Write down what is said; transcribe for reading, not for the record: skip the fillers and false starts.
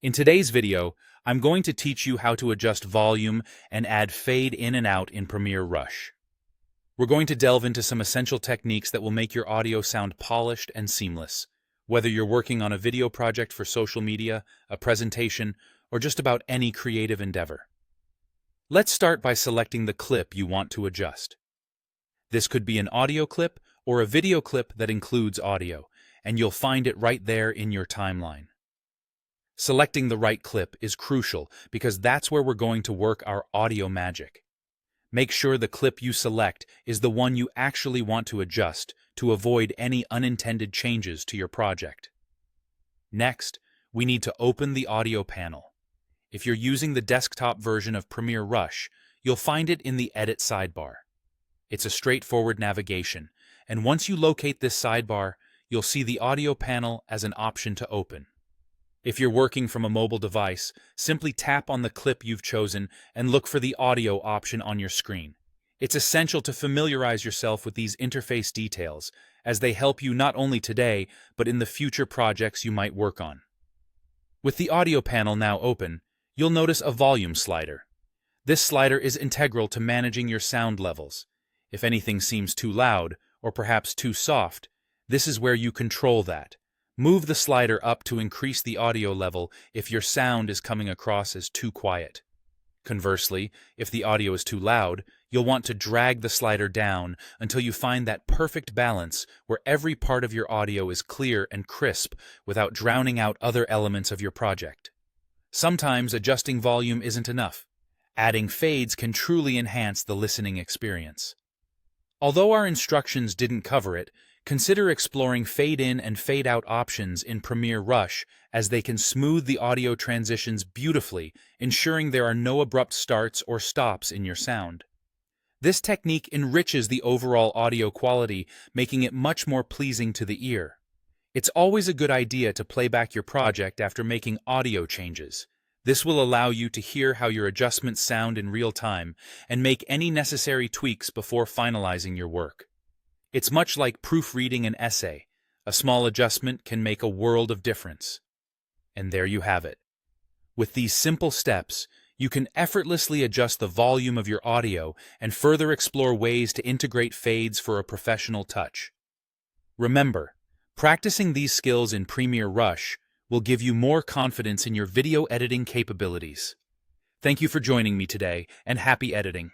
In today's video, I'm going to teach you how to adjust volume and add fade in and out in Premiere Rush. We're going to delve into some essential techniques that will make your audio sound polished and seamless, whether you're working on a video project for social media, a presentation, or just about any creative endeavor. Let's start by selecting the clip you want to adjust. This could be an audio clip or a video clip that includes audio, and you'll find it right there in your timeline. Selecting the right clip is crucial because that's where we're going to work our audio magic. Make sure the clip you select is the one you actually want to adjust to avoid any unintended changes to your project. Next, we need to open the audio panel. If you're using the desktop version of Premiere Rush, you'll find it in the Edit sidebar. It's a straightforward navigation, and once you locate this sidebar, you'll see the audio panel as an option to open. If you're working from a mobile device, simply tap on the clip you've chosen and look for the audio option on your screen. It's essential to familiarize yourself with these interface details, as they help you not only today, but in the future projects you might work on. With the audio panel now open, you'll notice a volume slider. This slider is integral to managing your sound levels. If anything seems too loud, or perhaps too soft, this is where you control that. Move the slider up to increase the audio level if your sound is coming across as too quiet. Conversely, if the audio is too loud, you'll want to drag the slider down until you find that perfect balance where every part of your audio is clear and crisp without drowning out other elements of your project. Sometimes adjusting volume isn't enough. Adding fades can truly enhance the listening experience. Although our instructions didn't cover it, consider exploring fade-in and fade-out options in Premiere Rush, as they can smooth the audio transitions beautifully, ensuring there are no abrupt starts or stops in your sound. This technique enriches the overall audio quality, making it much more pleasing to the ear. It's always a good idea to play back your project after making audio changes. This will allow you to hear how your adjustments sound in real time and make any necessary tweaks before finalizing your work. It's much like proofreading an essay. A small adjustment can make a world of difference. And there you have it. With these simple steps, you can effortlessly adjust the volume of your audio and further explore ways to integrate fades for a professional touch. Remember, practicing these skills in Premiere Rush will give you more confidence in your video editing capabilities. Thank you for joining me today, and happy editing.